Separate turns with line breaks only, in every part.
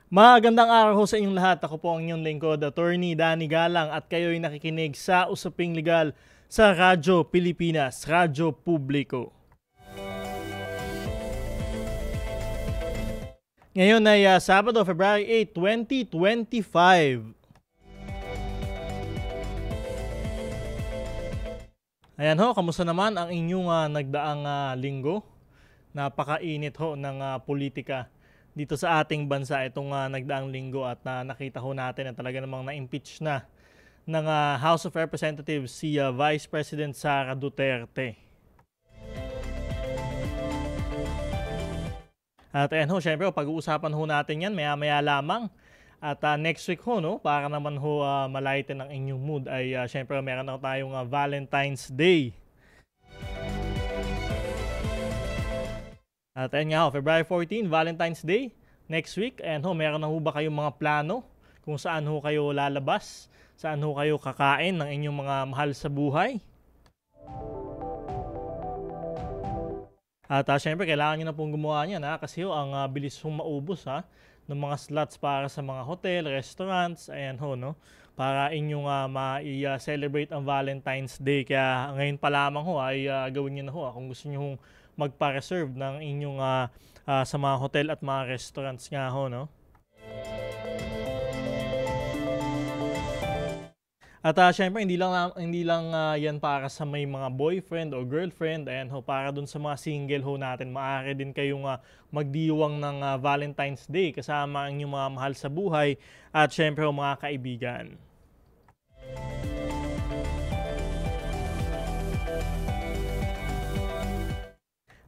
Magandang araw ho sa inyong lahat. Ako po ang inyong lingkod, Attorney Danny Galang, at kayo'y nakikinig sa Usaping Legal sa Radyo Pilipinas, Radyo Publiko. Ngayon ay Sabado, February 8, 2025. Ayan ho, kamusta naman ang inyong nagdaang linggo? Napakainit ho ng politika dito sa ating bansa itong nagdaang linggo, at nakita ho natin na talaga namang na-impeach na ng House of Representatives si Vice President Sara Duterte. At ayan ho, syempre pag-uusapan ho natin yan maya-maya lamang. At next week ho, no, para naman ho malighten ang inyong mood, ay syempre meron na tayong Valentine's Day. At ayan nga ho, February 14, Valentine's Day, next week. Ayan ho, meron na ho ba kayong mga plano kung saan ho kayo lalabas? Saan ho kayo kakain ng inyong mga mahal sa buhay? At syempre, kailangan nyo na pong gumawa niyan, kasi ho, ang bilis hong maubos ng mga slots para sa mga hotel, restaurants, ayan ho, no? Para inyong ma-celebrate ang Valentine's Day. Kaya ngayon pa lamang ho ay gawin nyo na ho kung gusto nyo hong magpa-reserve ng inyong sa mga hotel at mga restaurants nga ho, no? At syempre, hindi lang yan para sa may mga boyfriend o girlfriend. Ayan ho, para dun sa mga single ho natin, maaari din kayong magdiwang ng Valentine's Day kasama ang inyong mga mahal sa buhay at syempre ho, mga kaibigan.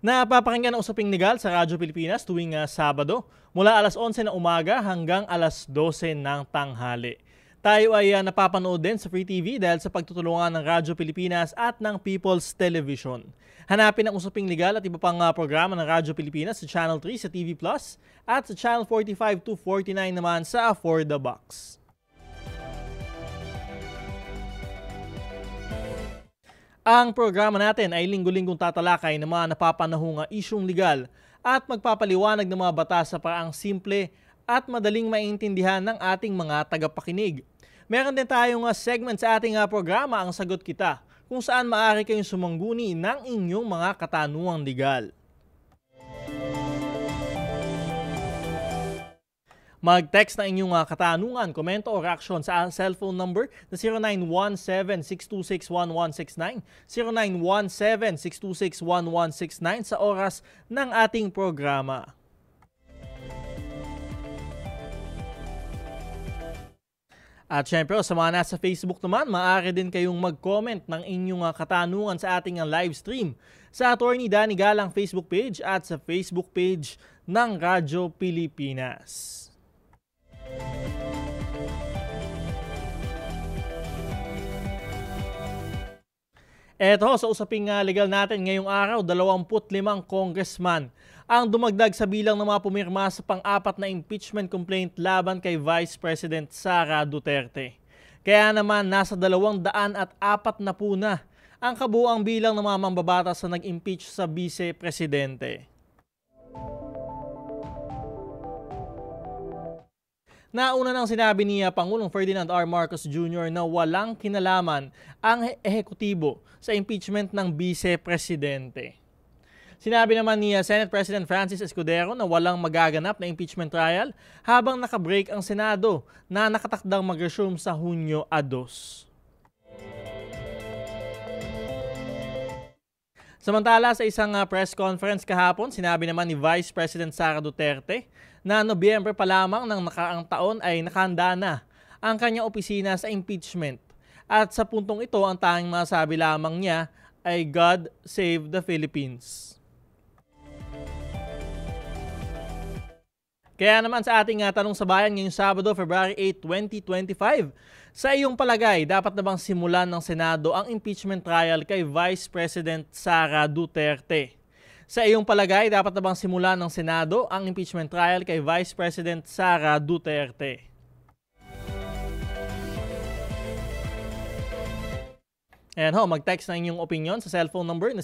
Napapakinggan ang Usaping Legal sa Radyo Pilipinas tuwing Sabado mula alas 11 ng umaga hanggang alas 12 ng tanghali. Tayo ay napapanood din sa Free TV dahil sa pagtutulungan ng Radyo Pilipinas at ng People's Television. Hanapin ang Usaping Legal at iba pang programa ng Radyo Pilipinas sa Channel 3 sa TV Plus at sa Channel 45 to 49 naman sa For the Box. Ang programa natin ay linggo-linggong tatalakay ng mga napapanahong isyung legal at magpapaliwanag ng mga batas sa paraang simple at madaling maintindihan ng ating mga tagapakinig. Meron din tayong segment sa ating programa, Ang Sagot Kita, kung saan maaari kayong sumangguni ng inyong mga katanungang legal. Mag-text na inyong katanungan, komento o reaksyon sa cellphone number na 0917-626-1169, 0917-626-1169 sa oras ng ating programa. At syempre, sa mga nasa Facebook naman, maaari din kayong mag-comment ng inyong katanungan sa ating live stream sa Attorney Danny Galang Facebook page at sa Facebook page ng Radyo Pilipinas. Eto, sa Usaping Legal natin ngayong araw, 25 congressman ang dumagdag sa bilang ng mga pumirma sa pang-apat na impeachment complaint laban kay Vice President Sara Duterte. Kaya naman nasa 240 na po na ang kabuuang bilang ng mga mambabatas na nag-impeach sa Vice-Presidente. Nauna nang sinabi ni Pangulong Ferdinand R. Marcos Jr. na walang kinalaman ang ehekutibo sa impeachment ng Vice-Presidente. Sinabi naman ni Senate President Francis Escudero na walang magaganap na impeachment trial habang nakabreak ang Senado na nakatakdang mag-resume sa Hunyo 2. Samantala, sa isang press conference kahapon, sinabi naman ni Vice President Sara Duterte na Nobyembre pa lamang ng nakaraang taon ay nakahanda na ang kanyang opisina sa impeachment. At sa puntong ito, ang tanging masabi lamang niya ay God Save the Philippines. Kaya naman sa ating tanong sa bayan ngayong Sabado, February 8, 2025, sa iyong palagay, dapat na bang simulan ng Senado ang impeachment trial kay Vice President Sara Duterte? Sa iyong palagay, dapat na bang simulan ng Senado ang impeachment trial kay Vice President Sara Duterte? Ayan ho, mag-text na inyong opinion sa cellphone number na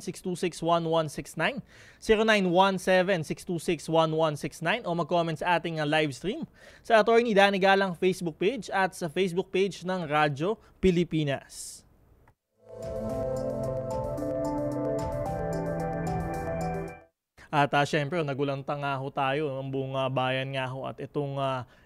0917-626-1169, 0917-626-1169 o mag-comment sa ating live stream sa Attorney Danny Galang Facebook page at sa Facebook page ng Radyo Pilipinas. At syempre, nagulanta nga ho tayo, ang buong bayan nga ho, at itong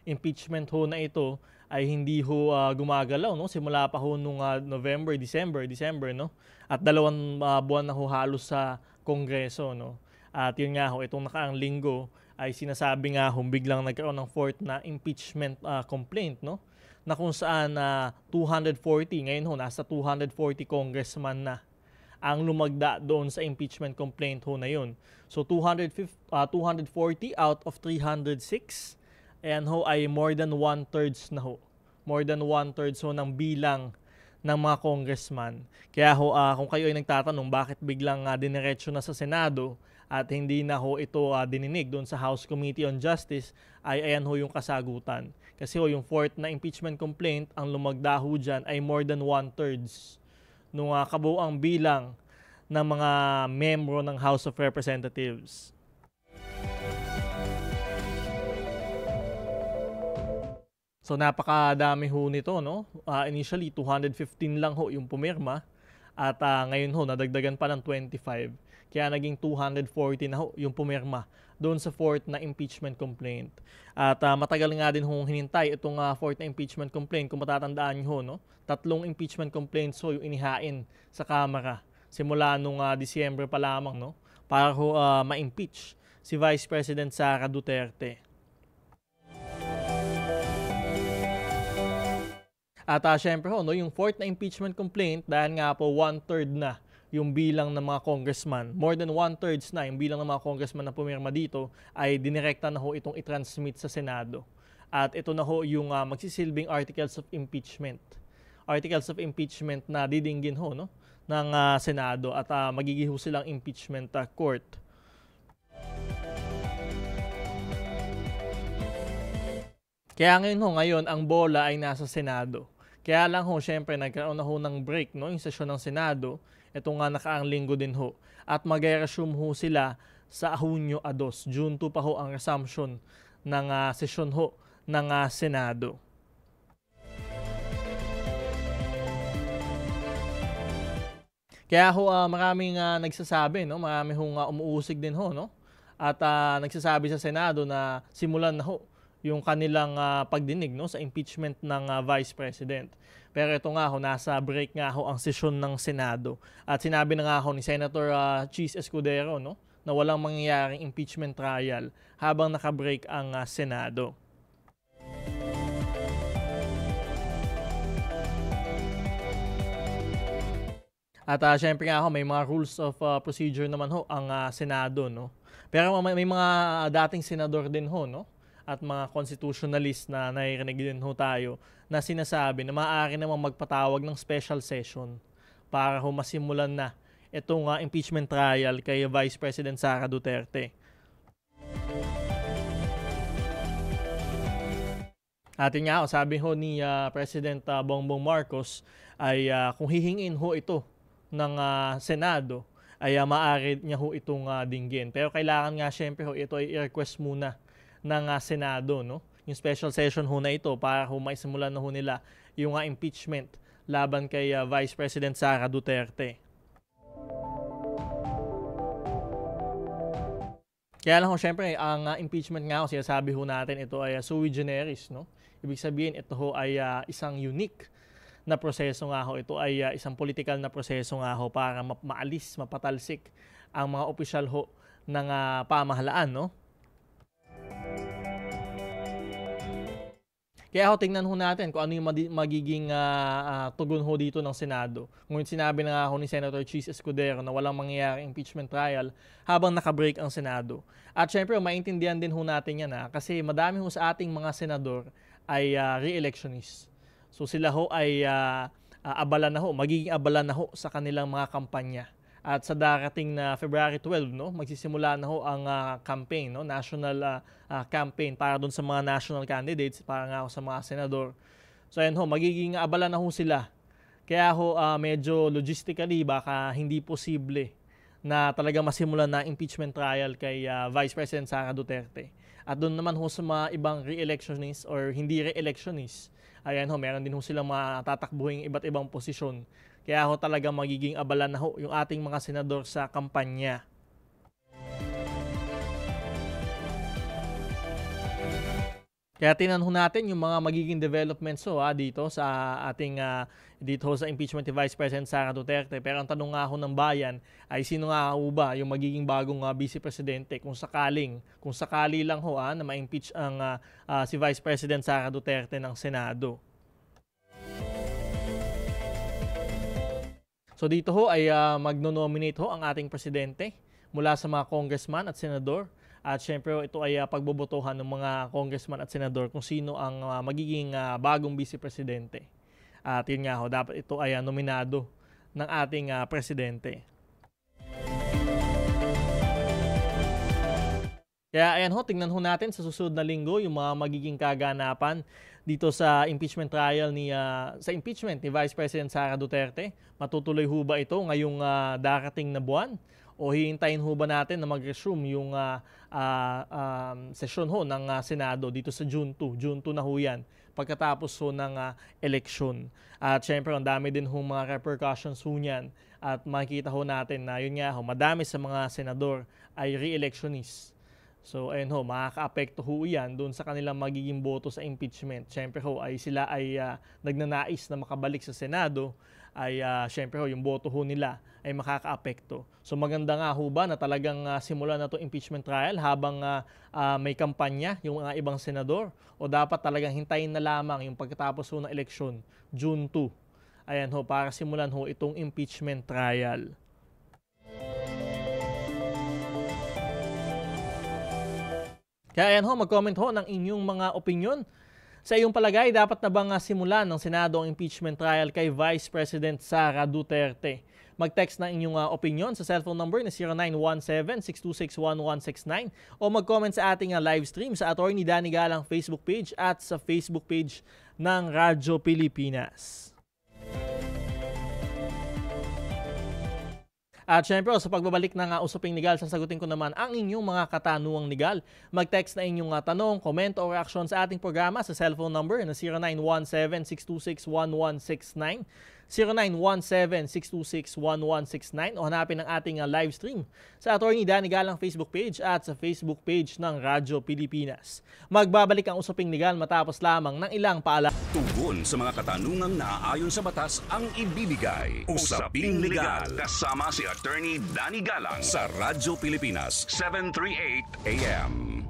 impeachment ho na ito ay hindi ho gumagalaw, no? Simula pa ho nung November, December, no? At 2 buwan na ho halos sa Kongreso, no? At yun nga ho, itong nakaang linggo ay sinasabi nga ho, biglang nagkaroon ng fourth na impeachment complaint, no? Na kung saan 240, ngayon ho, nasa 240 congressman na ang lumagda doon sa impeachment complaint ho na yun. So 240 out of 306, ayan ho ay more than 1/3 na ho. More than 1/3 ho ng bilang ng mga congressman. Kaya ho, kung kayo ay nagtatanong bakit biglang diniretso na sa Senado at hindi na ho ito dininig doon sa House Committee on Justice, ay ayan ho yung kasagutan. Kasi ho yung fourth na impeachment complaint, ang lumagda ho dyan ay more than 1/3 nung kabuuang bilang ng mga membro ng House of Representatives. So napakadami ho nito, no? Initially 215 lang ho yung pumirma at ngayon ho nadagdagan pa ng 25. Kaya naging 240 na ho yung pumirma doon sa fourth na impeachment complaint. At matagal nga din hong hinintay itong fourth na impeachment complaint. Kung matatandaan nyo ho, no? 3 impeachment complaints ho yung inihain sa Kamara simula nung Disyembre pa lamang, no? Para ho ma-impeach si Vice President Sara Duterte. At syempre ho, no, yung fourth na impeachment complaint, dahil nga po 1/3 na yung bilang ng mga congressman, more than 1/3 na yung bilang ng mga congressman na pumirma dito, ay dinirekta na ho itong i-transmit sa Senado. At ito na ho yung magsisilbing articles of impeachment. Articles of impeachment na didinggin ho, no, ng Senado at magiging ho silang impeachment court. Kaya ngayon ang bola ay nasa Senado. Kaya lang ho, syempre nagkaroon na ho ng break, no, yung sesyon ng Senado. Ito nga nakaang linggo din ho. At mag-resume ho sila sa Hunyo 2. June 2 pa ho ang resumption ng sesyon ho ng Senado. Kaya ho maraming nagsasabi, no, marami hong umuusig din ho, no. At nagsasabi sa Senado na simulan na ho yung kanilang pagdinig, no, sa impeachment ng Vice President. Pero ito nga ho, nasa break nga ho ang sesyon ng Senado. At sinabi na nga ho ni Senator Chis Escudero, no, na walang mangyayaring impeachment trial habang nakabreak ang Senado. At syempre nga ho, may mga rules of procedure naman ho ang Senado, no. Pero may mga dating senador din ho, no, at mga constitutionalist na naririnig din ho tayo na sinasabi na maaari namang magpatawag ng special session para ho masimulan na itong impeachment trial kay Vice President Sara Duterte. At yun nga ho, sabi ho ni President Bongbong Marcos ay kung hihingin ho ito ng Senado ay maaari niya ho itong dinggin. Pero kailangan nga syempre ho ito ay i-request muna ng Senado, no? Yung special session ho na ito para ho maisimulan na ho nila yung impeachment laban kay Vice President Sara Duterte. Kaya lang ho, syempre, ang impeachment nga ho, sinasabi ho natin, ito ay sui generis, no? Ibig sabihin, ito ho ay isang unique na proseso nga ho. Ito ay isang political na proseso nga ho para maalis, mapatalsik ang mga opisyal ho ng pamahalaan, no? Kaya ho, tingnan ho natin kung ano yung magiging tugon ho dito ng Senado. Ngunit sinabi na nga ho ni Senator Chis Escudero na walang mangyayaring impeachment trial habang nakabreak ang Senado. At syempre, maintindihan din ho natin yan kasi madami ho sa ating mga senador ay re-electionist. So sila ho ay abala na ho, magiging abala na ho sa kanilang mga kampanya. At sa darating na February 12, no, magsisimula na ho ang campaign, no, national campaign para doon sa mga national candidates, para nga ho sa mga senador. So ayan ho, magiging abala na ho sila Kaya ho medyo logistically baka hindi posible na talaga masimulan na impeachment trial kay Vice President Sara Duterte. At doon naman ho sa mga ibang re-electionists or hindi re-electionists, ayan ho, meron din ho silang matatakbuhin iba't ibang posisyon. Kaya ho talaga magiging abala na ho yung ating mga senador sa kampanya. Kaya tingnan ho natin yung mga magiging developments dito sa ating dito sa impeachment ni Vice President Sara Duterte. Pero ang tanong nga ho ng bayan ay sino nga ho ba yung magiging bagong Vice Presidente kung sakali lang ho na ma-impeach ang si Vice President Sara Duterte ng Senado. So dito ho ay magno-nominate ho ang ating presidente mula sa mga congressman at senador. At syempre ito ay pagbobotohan ng mga congressman at senador kung sino ang magiging bagong vice-presidente. At yun nga ho, dapat ito ay nominado ng ating presidente. Kaya ayan ho, tingnan ho natin sa susunod na linggo yung mga magiging kaganapan dito sa impeachment trial sa impeachment ni Vice President Sara Duterte. Matutuloy ho ba ito ngayong darating na buwan? O hihintayin ho ba natin na mag-resume yung session ho ng Senado dito sa June 2? June 2 na ho yan, pagkatapos ho ng eleksyon. At syempre, ang dami din ho mga repercussions ho niyan. At makikita ho natin na yun nga ho, madami sa mga senador ay re-electionists. So ayun ho, makaka-apekto ho yan doon sa kanilang magiging boto sa impeachment. Syempre ho, ay sila ay nagnanais na makabalik sa Senado, ay syempre ho, yung boto ho nila ay makaka-apekto. So maganda nga ho ba na talagang simulan na to impeachment trial habang may kampanya yung mga ibang senador, o dapat talagang hintayin na lamang yung pagkatapos ho ng eleksyon, June 2. Ayan ho, para simulan ho itong impeachment trial. Kaya ayan ho, mag-comment ho ng inyong mga opinion. Sa iyong palagay, dapat na bang simulan ng Senado ang impeachment trial kay Vice President Sara Duterte? Mag-text na inyong opinion sa cellphone number na 0917-626-1169 o mag-comment sa ating live stream sa Attorney Danny Galang Facebook page at sa Facebook page ng Radyo Pilipinas. At syempre, sa pagbabalik ng Usaping Legal, sasagutin ko naman ang inyong mga katanungang legal. Mag-text na inyong tanong, komento o reaksyon sa ating programa sa cellphone number na 0917-626-1169, 0917-626-1169 o hanapin ang ating live stream sa Attorney Danny Galang Facebook page at sa Facebook page ng Radyo Pilipinas. Magbabalik ang Usaping Legal matapos lamang ng ilang paalala.
Tugon sa mga katanungang naaayon sa batas ang ibibigay. Usaping Legal kasama si Attorney Danny Galang sa Radyo Pilipinas 738 AM.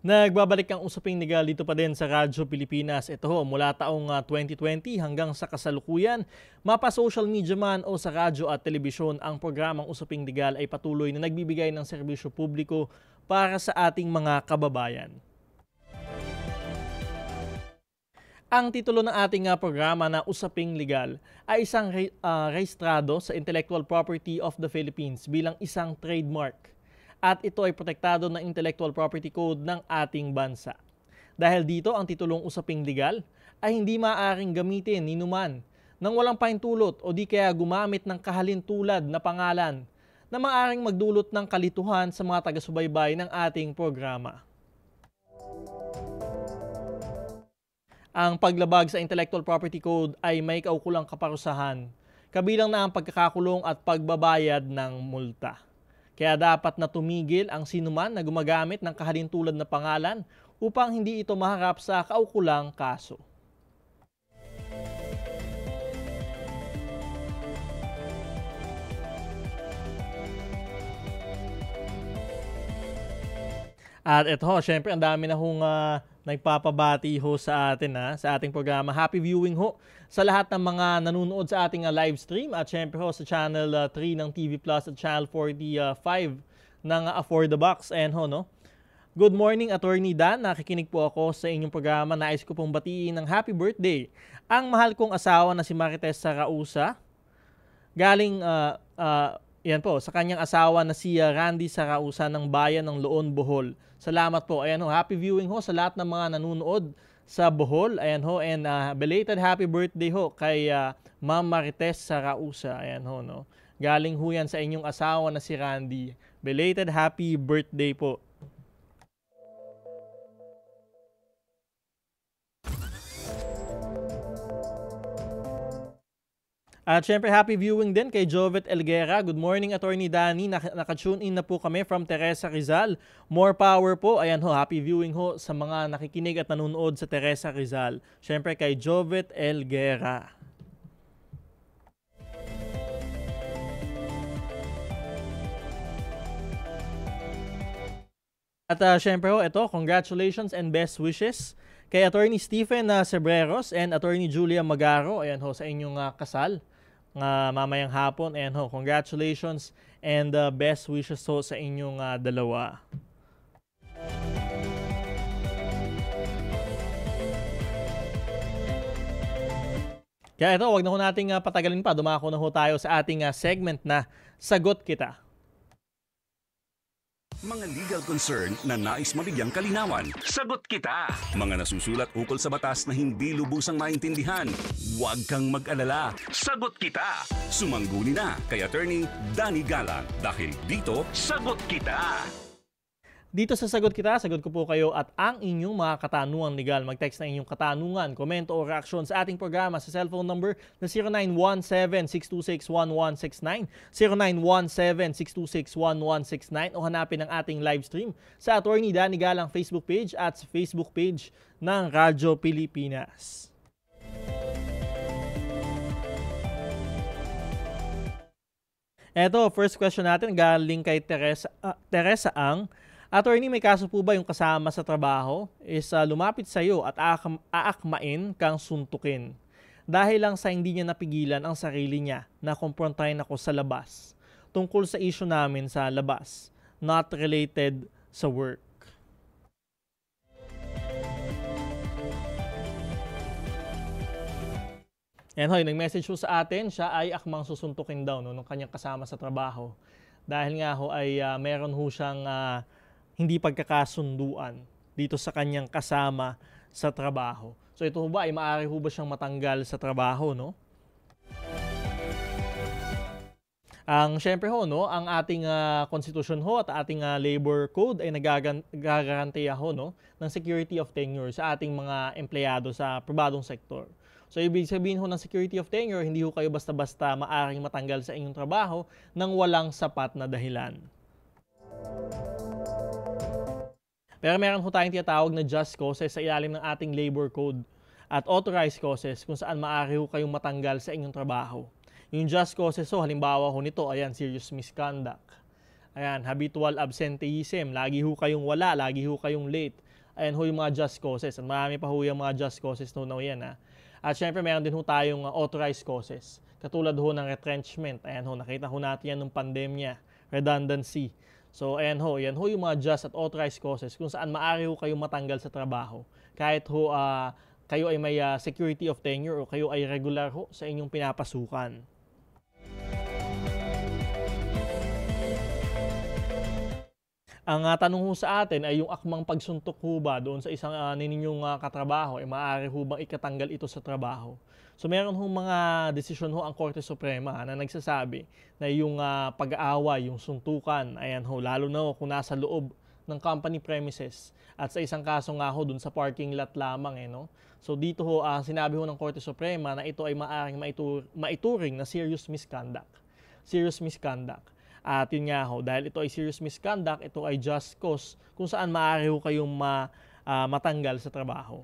Nagbabalik ang Usaping Legal dito pa din sa Radyo Pilipinas. Ito ho, mula taong 2020 hanggang sa kasalukuyan, mapa social media man o sa radyo at telebisyon, ang programang Usaping Legal ay patuloy na nagbibigay ng serbisyo publiko para sa ating mga kababayan. Ang titulo ng ating programa na Usaping Legal ay isang rehistrado sa Intellectual Property of the Philippines bilang isang trademark. At ito ay protektado ng Intellectual Property Code ng ating bansa. Dahil dito, ang titulong Usaping Legal ay hindi maaaring gamitin ni numan nang walang pahintulot o di kaya gumamit ng kahalintulad na pangalan na maaaring magdulot ng kalituhan sa mga taga-subaybay ng ating programa. Ang paglabag sa Intellectual Property Code ay may kaukulang kaparusahan, kabilang na ang pagkakakulong at pagbabayad ng multa. Kaya dapat na tumigil ang sinuman na gumagamit ng kahalintulad na pangalan upang hindi ito maharap sa kaukulang kaso. At ito ho, syempre ang dami na hong nagpapabati ho sa atin sa ating programa. Happy viewing ho sa lahat ng mga nanonood sa ating live stream at syempre ho sa Channel 3 ng TV Plus at Channel 45 ng For the Box. And ho, no? Good morning, Attorney Dan. Nakikinig po ako sa inyong programa. Nais ko pong batiin ng happy birthday ang mahal kong asawa na si Marites Sarausa. Galing yan po, sa kanyang asawa na si Randy Sarausa ng bayan ng Loon, Bohol. Salamat po. Ayan ho, happy viewing ho sa lahat ng mga nanonood sa Bohol. Ayan ho, and belated happy birthday ho kay Ma'am Marites Sarausa. Ayan ho, no. Galing ho yan sa inyong asawa na si Randy. Belated happy birthday po. At syempre, happy viewing din kay Jovet Elguera. Good morning, Attorney Danny. Naka-tune in na po kami from Teresa Rizal. More power po. Ayan ho, happy viewing ho sa mga nakikinig at nanonood sa Teresa Rizal. Syempre kay Jovet Elguera. At syempre ho, ito, congratulations and best wishes kay Attorney Stephen Sebreros and Attorney Julia Magaro. Ayan ho, sa inyong kasal mamayang hapon. Ayan ho, congratulations and best wishes ho sa inyong dalawa. Kaya ito, wag na ho nating patagalin pa. Dumako na ho tayo sa ating segment na Sagot Kita.
Mga legal concern na nais mabigyang kalinawan. Sagot kita! Mga nasusulat ukol sa batas na hindi lubusang maintindihan. Huwag kang mag-alala. Sagot kita! Sumangguni na kay Attorney Danny Galang dahil dito, Sagot Kita!
Dito sa Sagot Kita, sagot ko po kayo at ang inyong mga katanungang legal. Mag-text na inyong katanungan, komento o reaksyon sa ating programa sa cellphone number na 0917-626-1169, 0917-626-1169 o hanapin ang ating live stream sa Attorney Danny Galang Facebook page at sa Facebook page ng Radyo Pilipinas. Eto, first question natin galing kay Teresa Ang. Attorney, may kaso po ba yung kasama sa trabaho is lumapit sa iyo at aakmain kang suntukin dahil lang sa hindi niya napigilan ang sarili niya na kumprontahin ako sa labas tungkol sa issue namin sa labas, not related sa work. Yan hoy, nag-message po sa atin, siya ay akmang susuntukin daw no, ng kanyang kasama sa trabaho. Dahil nga ho ay meron ho siyang hindi pagkakasunduan dito sa kanyang kasama sa trabaho. So ito ho ba ay maaari ho ba siyang matanggal sa trabaho, no? Ang syempre ho, no, ang ating constitution ho at ating labor code ay nagagarantiya ho, no, ng security of tenure sa ating mga empleyado sa pribadong sektor. So ibig sabihin ho ng security of tenure, hindi ho kayo basta-basta maaring matanggal sa inyong trabaho nang walang sapat na dahilan. Pero meron ho tayong tinatawag na just causes sa ilalim ng ating labor code at authorized causes kung saan maaari ho kayong matanggal sa inyong trabaho. Yung just causes ho, halimbawa ho nito, ayan, serious misconduct. Ayan, habitual absenteeism, lagi ho kayong wala, lagi ho kayong late. Ayan ho yung mga just causes. At marami pa ho yung mga just causes no yan. At syempre meron din ho tayong authorized causes. Katulad ho ng retrenchment. Ayan ho, nakita ho natin yan nung pandemya. Redundancy. So ayan ho, yan ho yung mga just at authorized causes kung saan maaari ho kayong matanggal sa trabaho. Kahit ho kayo ay may security of tenure o kayo ay regular ho sa inyong pinapasukan. Ang tanong ho sa atin ay yung akmang pagsuntok ho ba doon sa isang ninyong katrabaho ay maaari ho bang ikatanggal ito sa trabaho? So meron ho mga desisyon ho ang Korte Suprema na nagsasabi na yung pag-aaway, yung suntukan, ayan ho, lalo na ho kung nasa loob ng company premises at sa isang kaso nga ho dun sa parking lot lamang no? So dito ho sinabi ho ng Korte Suprema na ito ay maaaring maituring na serious misconduct. Serious misconduct. At yun nga ho, dahil ito ay serious misconduct, ito ay just cause kung saan maaari ho kayong matanggal sa trabaho.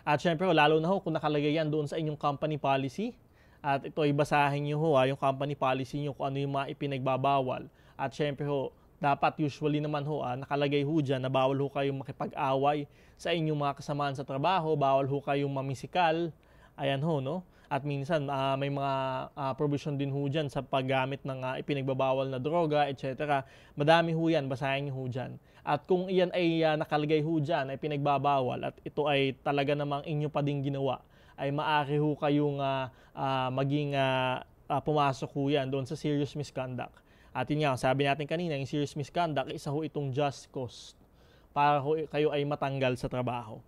At syempre, lalo na ho kung nakalagay yan doon sa inyong company policy. At ito ay basahin nyo ho, yung company policy nyo kung ano yung mga ipinagbabawal. At syempre ho, dapat usually naman ho, nakalagay ho dyan na bawal ho kayong makipag-away sa inyong mga kasamaan sa trabaho, bawal ho kayong mamisikal. Ayan ho, no? At minsan may mga provision din ho dyan sa paggamit ng ipinagbabawal na droga, etc. Madami ho yan, basahin nyo ho dyan. At kung iyan ay nakalagay ho dyan, ay pinagbabawal at ito ay talaga namang inyo pa din ginawa, ay maaari ho kayong maging pumasok ho yan doon sa serious misconduct. At yun nga, sabi natin kanina, yung serious misconduct, isa ho itong just cause. para ho kayo ay matanggal sa trabaho.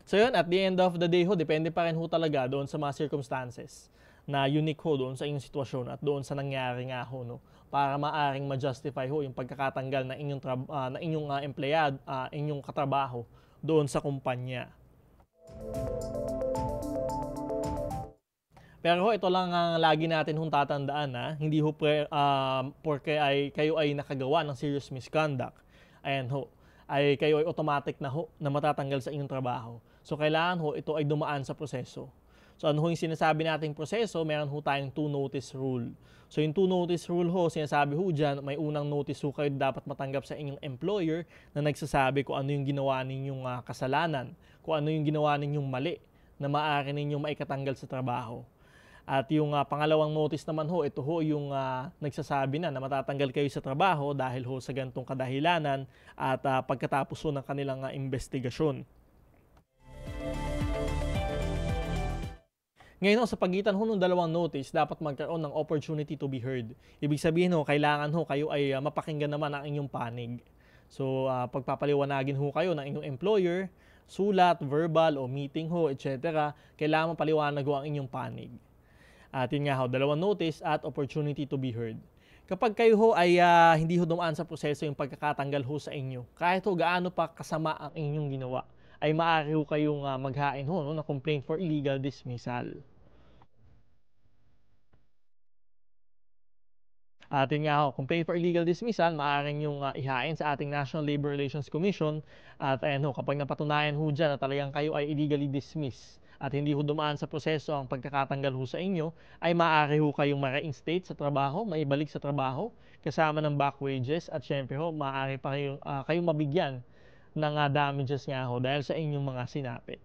So yun, at the end of the day ho, depende pa rin ho talaga doon sa mga circumstances na unique ho doon sa inyong sitwasyon at doon sa nangyari nga ho, no, para maaring ma-justify ho yung pagkakatanggal ng inyong empleyado, inyong katrabaho doon sa kumpanya. Pero ho, ito lang ang lagi natin hong tatandaan na hindi ho porque kayo ay nakagawa ng serious misconduct, ayan ho, ay kayo ay automatic na ho na matatanggal sa inyong trabaho. So kailangan ho ito ay dumaan sa proseso. So ano ho yung sinasabi nating proseso? Meron ho tayong 2-notice rule. So yung 2-notice rule ho, sinasabi ho dyan, may unang notice ho kayo dapat matanggap sa inyong employer na nagsasabi kung ano yung ginawa ninyong kasalanan, kung ano yung ginawa ninyong mali na maaari ninyong maikatanggal sa trabaho. At yung pangalawang notice naman ho, ito ho yung nagsasabi na matatanggal kayo sa trabaho dahil ho sa gantong kadahilanan at pagkatapos ho ng kanilang investigasyon. Ngayon ho, sa pagitan ho ng dalawang notice, dapat magkaroon ng opportunity to be heard. Ibig sabihin ho, kailangan ho kayo ay mapakinggan naman ang inyong panig. So pagpapaliwanagin ho kayo ng inyong employer, sulat, verbal o meeting ho, etc. Kailangan mapaliwanag ho ang inyong panig. At yun nga ho, dalawang notice at opportunity to be heard. Kapag kayo ho ay hindi ho dumaan sa proseso yung pagkakatanggal ho sa inyo, kahit ho gaano pa kasama ang inyong ginawa, ay maaari ho kayong maghain ho na complaint for illegal dismissal. At yun nga ho, complaint for illegal dismissal, maaaring yung ihain sa ating National Labor Relations Commission. At ayan ho, kapag napatunayan ho dyan na talagang kayo ay illegally dismissed at hindi ho dumaan sa proseso ang pagkakatanggal ho sa inyo, ay maaari ho kayong ma-reinstate sa trabaho, maibalik sa trabaho, kasama ng back wages at syempre ho, maaari pa kayong mabigyan ng damages nga ho dahil sa inyong mga sinapit.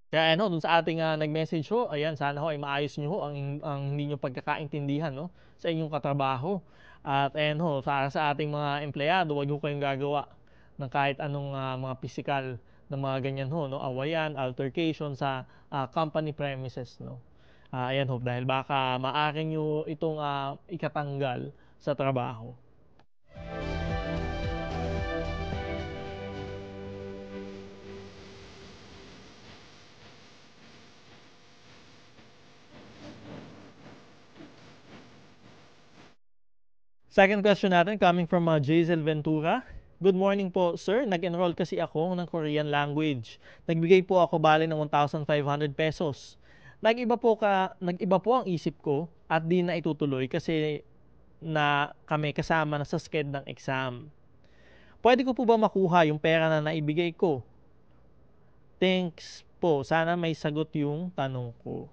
Kaya ano, dun sa ating nag-message ho, ayan, sana ho ay maayos nyo ho ang hindi nyo pagkakaintindihan, no, sa inyong katrabaho. At ayan ho, para sa ating mga empleyado, huwag ho kayong gagawa ng kahit anong mga physical na mga ganyan ho, no, awayan, altercation sa company premises, no. Ayan ho, dahil baka maaari nyo itong ikatanggal sa trabaho. Second question natin coming from Jazel Ventura. Good morning po, sir. Nag-enroll kasi ako ng Korean language. Nagbigay po ako bali ng 1,500 pesos. Nag-iba po ang isip ko at di na itutuloy kasi na kami kasama na sa sked ng exam. Pwede ko po ba makuha yung pera na naibigay ko? Thanks po. Sana may sagot yung tanong ko.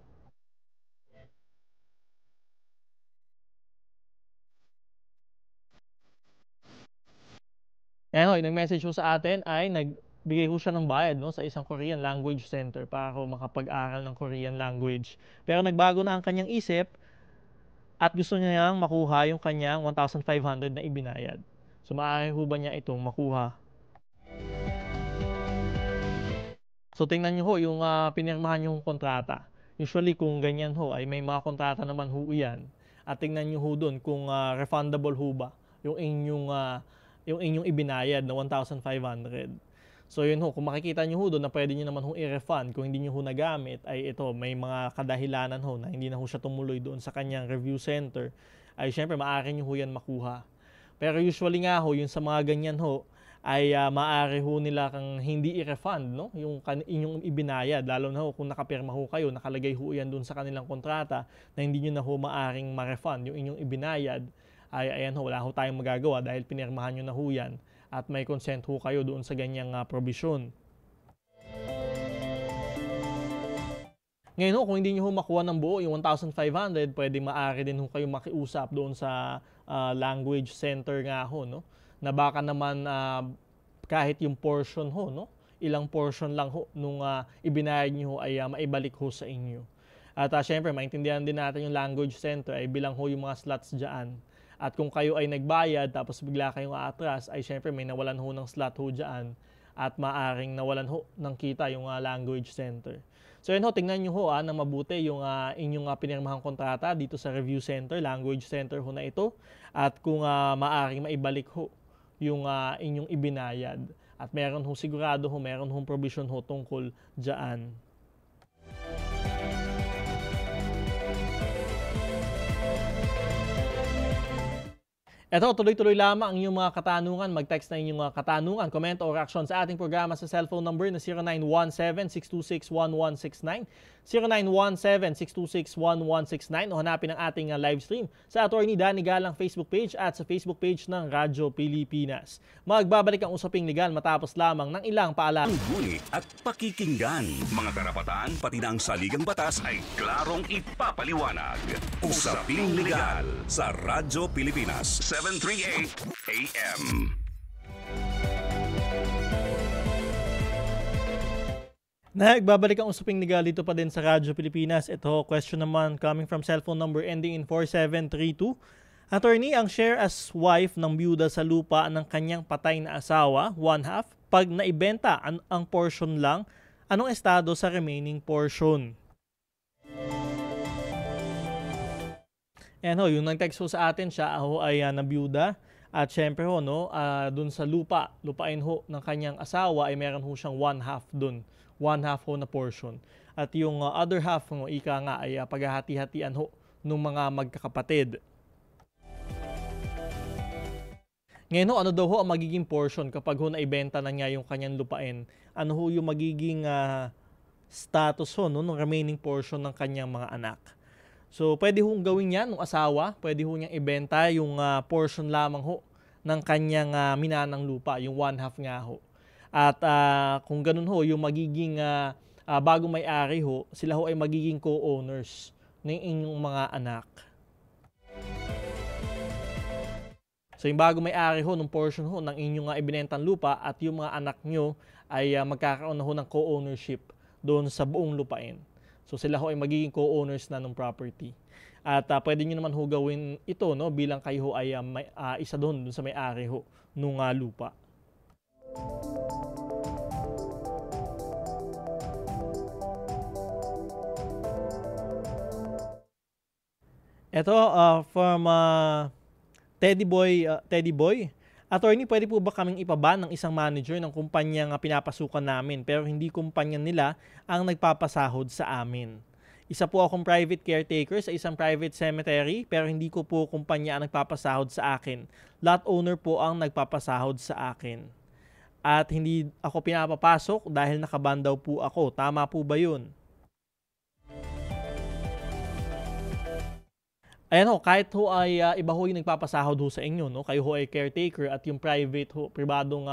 Ayan ho, yung nag-message ho sa atin ay nagbigay ho siya ng bayad, no, sa isang Korean language center para ho makapag-aral ng Korean language. Pero nagbago na ang kanyang isip at gusto niya makuha yung kanyang 1,500 na ibinayad. So maaari ho ba niya itong makuha? So tingnan niyo ho yung pinirmahan yung kontrata. Usually kung ganyan ho ay may mga kontrata naman ho yan. At tingnan niyo ho doon kung refundable ho ba yung inyong ibinayad na 1,500. So yun ho, kung makikita nyo ho doon na pwede nyo naman ho i-refund kung hindi nyo ho nagamit, ay ito, may mga kadahilanan ho na hindi na ho siya tumuloy doon sa kanyang review center, ay syempre maaari nyo ho yan makuha. Pero usually nga ho, yung sa mga ganyan ho, ay maaari ho nila kang hindi i-refund, no, yung inyong ibinayad, lalo na ho kung nakapirma ho kayo, nakalagay ho yan doon sa kanilang kontrata na hindi nyo na ho maaring ma-refund yung inyong ibinayad. Ay ayan ho, wala ho tayong magagawa dahil pinirmahan nyo na ho yan at may consent ho kayo doon sa ganyang provision. Ngayon ho, kung hindi nyo ho makuha ng buo yung 1,500, pwede maaari din ho kayo makiusap doon sa language center nga ho, no? Na baka naman kahit yung portion ho, no? Ilang portion lang ho nung ibinayad nyo ho ay maibalik ho sa inyo. At syempre, maintindihan din natin yung language center ay bilang ho yung mga slots dyan. At kung kayo ay nagbayad tapos bigla kayong aatras, ay syempre may nawalan ho ng slot ho dyan. at maaring nawalan ho ng kita yung language center. So yun ho, tingnan nyo ho na mabuti yung inyong pinirmahang kontrata dito sa review center, language center ho na ito, at kung maaring maibalik ho yung inyong ibinayad. At meron ho sigurado ho, meron hong provision ho tungkol dyan. Ito, tuloy-tuloy lamang ang inyong mga katanungan. Mag-text na inyong mga katanungan, comment o reaksyon sa ating programa sa cellphone number na 0917-626-1169, 0917-626-1169 o hanapin ang ating live stream sa Attorney Danny Galang Facebook page at sa Facebook page ng Radyo Pilipinas. Magbabalik ang usaping legal matapos lamang ng ilang paalala.
Guni at pakikinggan. Mga karapatan pati na ang saligang batas ay klarong ipapaliwanag. Usaping legal sa Radyo Pilipinas 738 AM.
Nagbabalik ang usaping legal dito pa din sa Radyo Pilipinas. Ito, question naman coming from cellphone number ending in 4732. Attorney, ang share as wife ng byuda sa lupa ng kanyang patay na asawa, 1/2, pag naibenta ang portion lang, anong estado sa remaining portion? Yan ho, yung nag-text ho sa atin, siya ho ay nabiyuda. At syempre ho, no, dun sa lupain ho ng kanyang asawa ay meron ho siyang 1/2 dun. 1/2 ho na portion. At yung other half, no, ika nga, ay paghahati-hatian ho ng mga magkakapatid. Ngayon ho, ano daw ho ang magiging portion kapag ho naibenta na niya yung kanyang lupain? Ano ho yung magiging status ho, no, ng remaining portion ng kanyang mga anak? So, pwede hong gawin yan ng asawa, pwede ho niyang ibenta yung portion lamang ho ng kanyang minanang lupa, yung 1/2 nga ho. At kung ganun ho, yung magiging bago may-ari ho, sila ho ay magiging co-owners ng inyong mga anak. So, yung bago may-ari ho ng portion ho ng inyong ibinentang lupa at yung mga anak nyo ay magkakaroon na ho ng co-ownership doon sa buong lupain. So sila ho ay magiging co-owners na ng property. At pwede nyo naman ho gawin ito, no, bilang kayo ho ay isa doon sa may-ari ho nung lupa. Ito from Teddy Boy. Attorney, pwede po ba kaming ipaban ng isang manager ng kumpanya nga pinapasukan namin pero hindi kumpanya nila ang nagpapasahod sa amin? Isa po akong private caretaker sa isang private cemetery pero hindi ko po kumpanya ang nagpapasahod sa akin. Lot owner po ang nagpapasahod sa akin. At hindi ako pinapapasok dahil nakaban daw po ako. Tama po ba yun? Ayan ho, kahit ho ay iba ho yung nagpapasahod ho sa inyo, no? Kayo ho ay caretaker at yung private ho, pribadong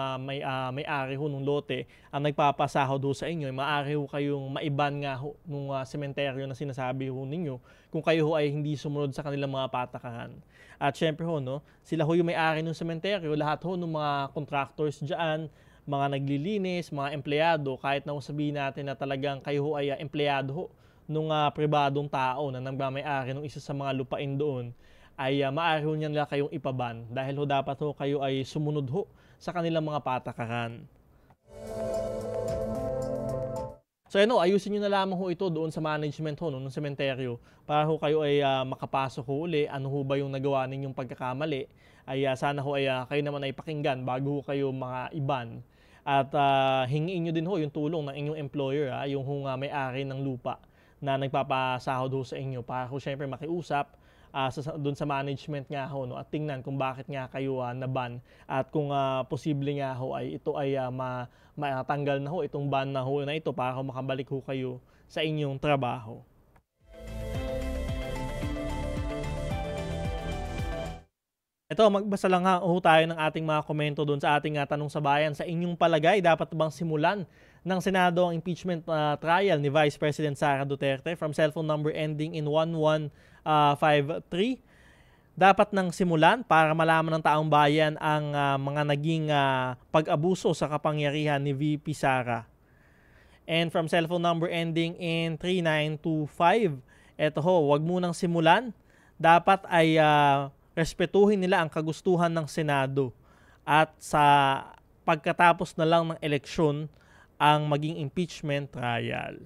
may-ari ho ng lote ang nagpapasahod ho sa inyo, maaari ho kayong maiban nga ho nung sementeryo na sinasabi ho ninyo kung kayo ho ay hindi sumunod sa kanilang mga patakaran. At syempre ho, no, sila ho yung may-ari ng sementeryo, lahat ho ng mga contractors dyan, mga naglilinis, mga empleyado, kahit na sabihin natin na talagang kayo ho ay empleyado ho nung pribadong tao na nagmamay-ari ng isa sa mga lupain doon, ay maaari ho nila kayong ipaban dahil ho dapat ho kayo ay sumunod ho sa kanilang mga patakaran. So ano, ayusin nyo na lamang ho ito doon sa management ho ng sementeryo para ho kayo ay makapasok ho uli, ano ho ba yung nagawa ninyong pagkakamali, ay sana ho ay kayo naman ay pakinggan bago ho kayo mga iban. At hingiin nyo din ho yung tulong ng inyong employer, yung may-ari ng lupa na nagpapasahod ho sa inyo para ho syempre makiusap doon sa management nga ho, no, at tingnan kung bakit nga kayo naban at kung posible nga ho ay ito ay matanggal na ho itong ban na ho na ito para ho makabalik ho kayo sa inyong trabaho. Ito, magbasa lang ho tayo ng ating mga komento doon sa ating tanong sa bayan. Sa inyong palagay, dapat bang simulan ng Senado ang impeachment trial ni Vice President Sara Duterte? From cellphone number ending in 1153. Dapat nang simulan para malaman ng taong bayan ang mga naging pag-abuso sa kapangyarihan ni VP Sara. And from cellphone number ending in 3925. Ito ho, wag munang simulan. Dapat ay respetuhin nila ang kagustuhan ng Senado at sa pagkatapos na lang ng eleksyon ang maging impeachment trial.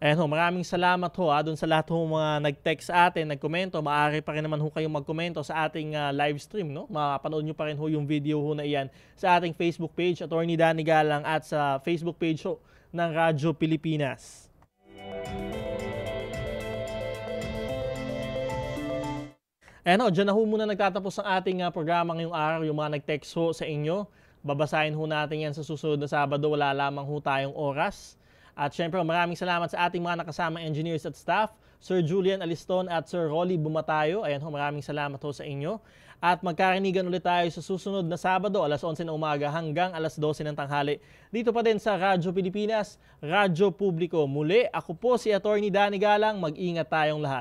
Ayan ho, maraming salamat ho doon sa lahat ho mga nag-text sa atin, nag-komento. Maaari pa rin naman ho kayong mag-komento sa ating live stream. No? Mapanood nyo pa rin ho yung video ho na iyan sa ating Facebook page, Attorney Danny Galang, at sa Facebook page ho ng Radyo Pilipinas. Ayan ho, dyan na ho muna nagtatapos ang ating programa ngayong araw. Yung mga nag-text ho sa inyo, babasahin ho natin yan sa susunod na Sabado. Wala lamang ho tayong oras. At syempre, maraming salamat sa ating mga nakasama engineers at staff, Sir Julian Aliston at Sir Rolly Bumatayo. Ayan ho, maraming salamat ho sa inyo. At magkarinigan ulit tayo sa susunod na Sabado, alas 11 ng umaga hanggang alas 12 ng tanghali. Dito pa din sa Radyo Pilipinas, Radyo Publiko. Muli, ako po si Attorney Danny Galang. Mag-ingat tayong lahat.